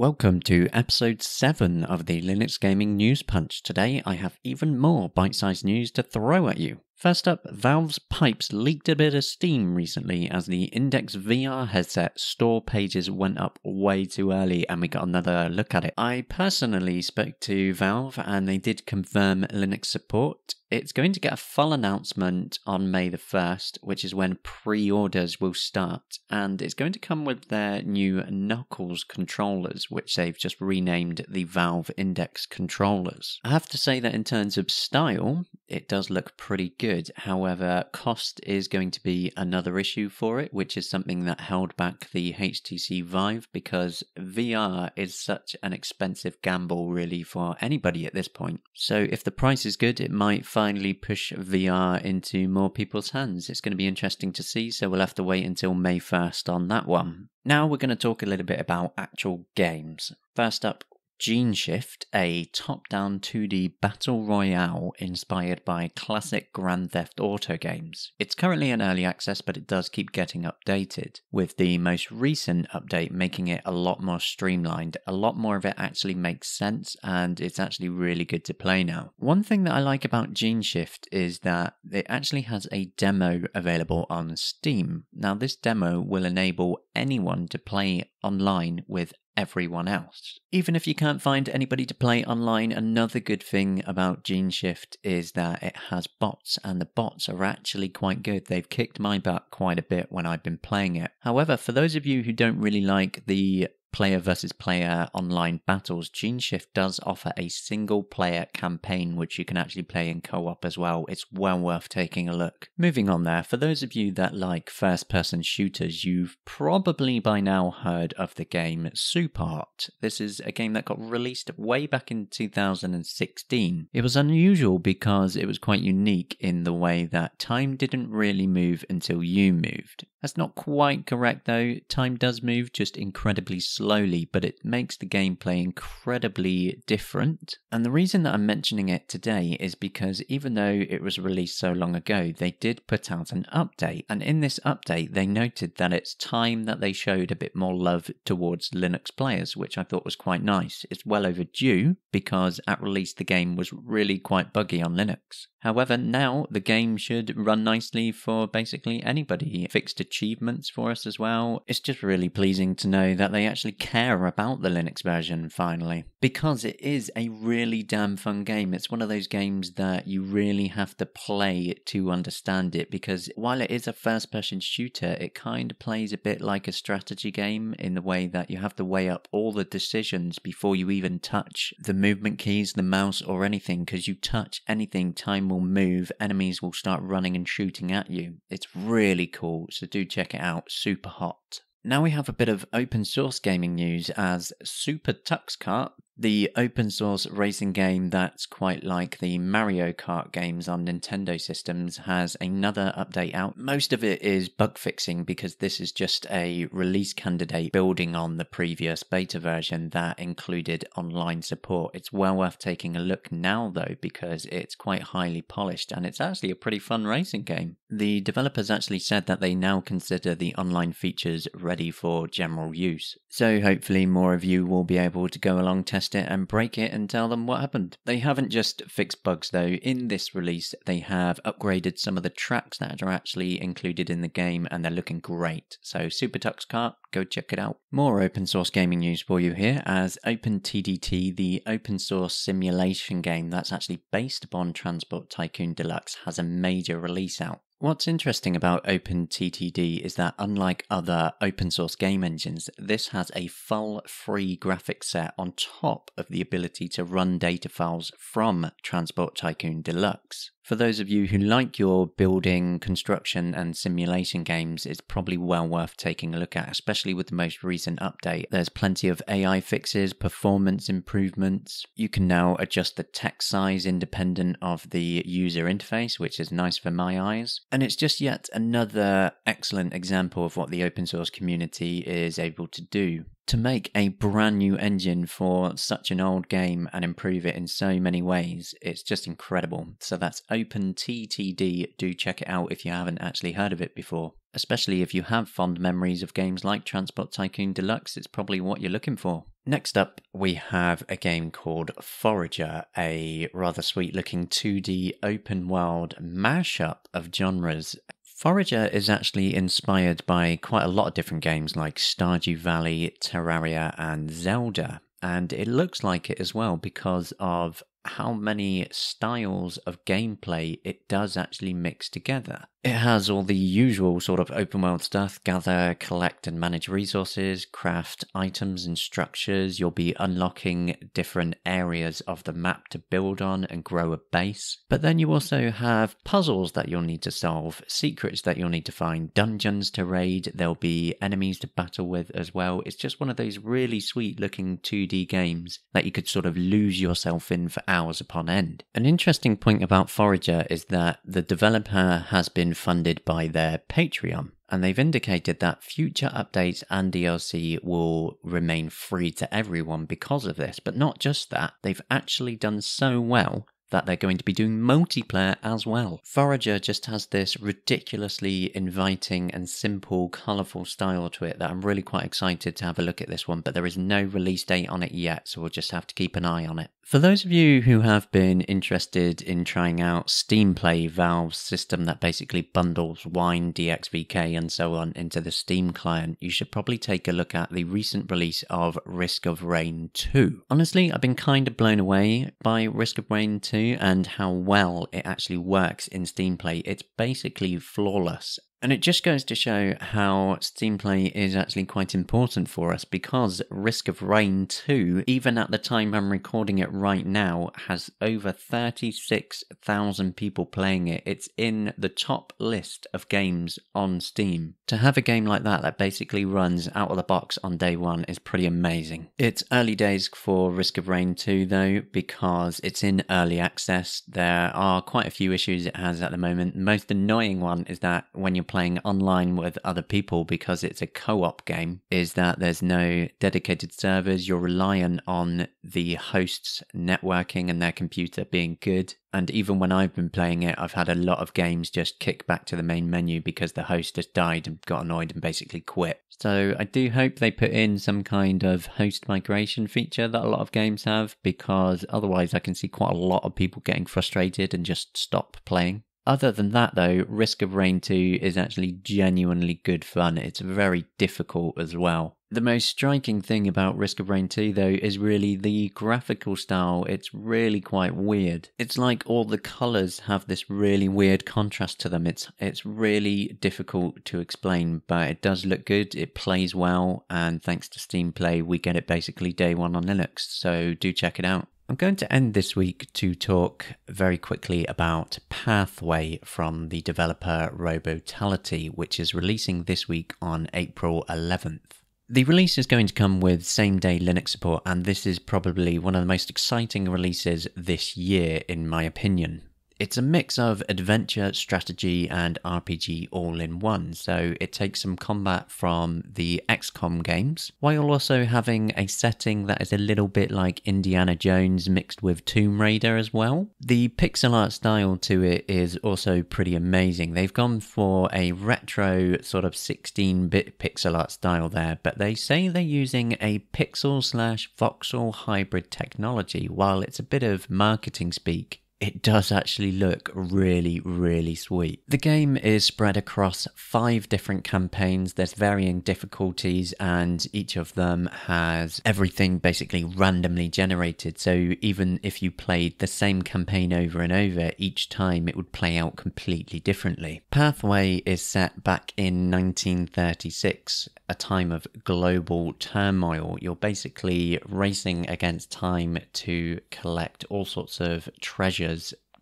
Welcome to episode 7 of the Linux Gaming News Punch. Today I have even more bite-sized news to throw at you. First up, Valve's pipes leaked a bit of steam recently as the Index VR headset store pages went up way too early and we got another look at it. I personally spoke to Valve and they did confirm Linux support. It's going to get a full announcement on May the 1st, which is when pre-orders will start, and it's going to come with their new Knuckles controllers, which they've just renamed the Valve Index controllers. I have to say that in terms of style, it does look pretty good. However, cost is going to be another issue for it, which is something that held back the HTC Vive, because VR is such an expensive gamble really for anybody at this point. So if the price is good, it might finally push VR into more people's hands. It's going to be interesting to see, so we'll have to wait until May 1st on that one. Now we're going to talk a little bit about actual games. First up, Geneshift, a top-down 2D battle royale inspired by classic Grand Theft Auto games. It's currently in early access, but it does keep getting updated, with the most recent update making it a lot more streamlined. A lot more of it actually makes sense, and it's actually really good to play now. One thing that I like about Geneshift is that it actually has a demo available on Steam. Now, this demo will enable anyone to play online with everyone else. Even if you can't find anybody to play online, another good thing about Geneshift is that it has bots, and the bots are actually quite good. They've kicked my butt quite a bit when I've been playing it. However, for those of you who don't really like the player versus player online battles, Geneshift does offer a single player campaign which you can actually play in co-op as well. It's well worth taking a look. Moving on there, for those of you that like first person shooters, you've probably by now heard of the game SUPERHOT. This is a game that got released way back in 2016. It was unusual because it was quite unique in the way that time didn't really move until you moved. That's not quite correct though. Time does move, just incredibly slowly, but it makes the gameplay incredibly different. And the reason that I'm mentioning it today is because even though it was released so long ago, they did put out an update. And in this update, they noted that it's time that they showed a bit more love towards Linux players, which I thought was quite nice. It's well overdue because at release the game was really quite buggy on Linux. However, now the game should run nicely for basically anybody. Fixed achievements for us as well. It's just really pleasing to know that they actually care about the Linux version finally, because it is a really damn fun game. It's one of those games that you really have to play to understand it, because while it is a first-person shooter, it kind of plays a bit like a strategy game in the way that you have to weigh up all the decisions before you even touch the movement keys, the mouse or anything, because you touch anything, time will move, enemies will start running and shooting at you. It's really cool, so do check it out, SuperHot. Now we have a bit of open source gaming news, as SuperTuxKart, the open source racing game that's quite like the Mario Kart games on Nintendo systems, has another update out. Most of it is bug fixing because this is just a release candidate building on the previous beta version that included online support. It's well worth taking a look now though, because it's quite highly polished and it's actually a pretty fun racing game. The developers actually said that they now consider the online features ready for general use. So hopefully more of you will be able to go along, test it and break it and tell them what happened. They haven't just fixed bugs though. In this release they have upgraded some of the tracks that are actually included in the game and they're looking great. So SuperTuxKart, go check it out. More open source gaming news for you here, as OpenTTD, the open source simulation game that's actually based upon Transport Tycoon Deluxe, has a major release out. What's interesting about OpenTTD is that unlike other open source game engines, this has a full free graphics set on top of the ability to run data files from Transport Tycoon Deluxe. For those of you who like your building, construction and simulation games, it's probably well worth taking a look at, especially with the most recent update. There's plenty of AI fixes, performance improvements. You can now adjust the text size independent of the user interface, which is nice for my eyes. And it's just yet another excellent example of what the open source community is able to do. To make a brand new engine for such an old game and improve it in so many ways, it's just incredible. So that's OpenTTD. Do check it out if you haven't actually heard of it before. Especially if you have fond memories of games like Transport Tycoon Deluxe, it's probably what you're looking for. Next up, we have a game called Forager, a rather sweet-looking 2D open-world mashup of genres. Forager is actually inspired by quite a lot of different games like Stardew Valley, Terraria, and Zelda, and it looks like it as well because of how many styles of gameplay it does actually mix together. It has all the usual sort of open world stuff: gather, collect and manage resources, craft items and structures. You'll be unlocking different areas of the map to build on and grow a base. But then you also have puzzles that you'll need to solve, secrets that you'll need to find, dungeons to raid, there'll be enemies to battle with as well. It's just one of those really sweet looking 2D games that you could sort of lose yourself in for hours upon end. An interesting point about Forager is that the developer has been funded by their Patreon, and they've indicated that future updates and DLC will remain free to everyone because of this. But not just that, they've actually done so well that they're going to be doing multiplayer as well. Forager just has this ridiculously inviting and simple, colourful style to it that I'm really quite excited to have a look at this one, but there is no release date on it yet, so we'll just have to keep an eye on it. For those of you who have been interested in trying out Steam Play, Valve's system that basically bundles Wine, DXVK and so on into the Steam client, you should probably take a look at the recent release of Risk of Rain 2. Honestly, I've been kind of blown away by Risk of Rain 2 and how well it actually works in Steam Play. It's basically flawless. And it just goes to show how Steam Play is actually quite important for us, because Risk of Rain 2, even at the time I'm recording it right now, has over 36,000 people playing it. It's in the top list of games on Steam. To have a game like that basically runs out of the box on day one is pretty amazing. It's early days for Risk of Rain 2 though, because it's in early access. There are quite a few issues it has at the moment. The most annoying one is that when you're playing online with other people, because it's a co-op game, is that there's no dedicated servers. You're reliant on the host's networking and their computer being good. And even when I've been playing it, I've had a lot of games just kick back to the main menu because the host just died and got annoyed and basically quit. So I do hope they put in some kind of host migration feature that a lot of games have, because otherwise I can see quite a lot of people getting frustrated and just stop playing. Other than that though, Risk of Rain 2 is actually genuinely good fun. It's very difficult as well. The most striking thing about Risk of Rain 2 though is really the graphical style. It's really quite weird. It's like all the colours have this really weird contrast to them. It's really difficult to explain, but it does look good, it plays well, and thanks to Steam Play we get it basically day one on Linux, so do check it out. I'm going to end this week to talk very quickly about Pathway from the developer Robotality, which is releasing this week on April 11th. The release is going to come with same-day Linux support, and this is probably one of the most exciting releases this year, in my opinion. It's a mix of adventure, strategy, and RPG all in one, so it takes some combat from the XCOM games, while also having a setting that is a little bit like Indiana Jones mixed with Tomb Raider as well. The pixel art style to it is also pretty amazing. They've gone for a retro sort of 16-bit pixel art style there, but they say they're using a pixel/voxel hybrid technology. While it's a bit of marketing speak, it does actually look really, really sweet. The game is spread across 5 different campaigns. There's varying difficulties, and each of them has everything basically randomly generated. So even if you played the same campaign over and over, each time it would play out completely differently. Pathway is set back in 1936, a time of global turmoil. You're basically racing against time to collect all sorts of treasures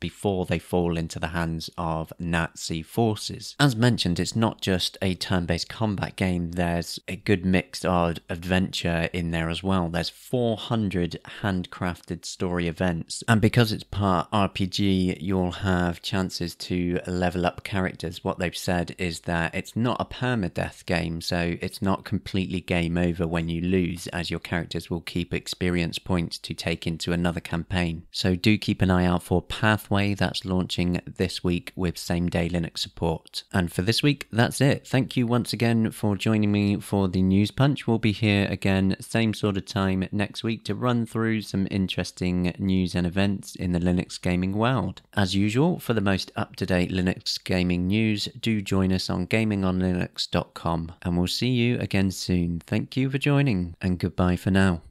before they fall into the hands of Nazi forces. As mentioned, it's not just a turn-based combat game, there's a good mix of adventure in there as well. There's 400 handcrafted story events, and because it's part RPG, you'll have chances to level up characters. What they've said is that it's not a permadeath game, so it's not completely game over when you lose, as your characters will keep experience points to take into another campaign. So do keep an eye out for Pathway Pathway that's launching this week with same-day Linux support. And for this week, that's it. Thank you once again for joining me for the News Punch. We'll be here again, same sort of time next week to run through some interesting news and events in the Linux gaming world. As usual, for the most up-to-date Linux gaming news, do join us on GamingOnLinux.com, and we'll see you again soon. Thank you for joining, and goodbye for now.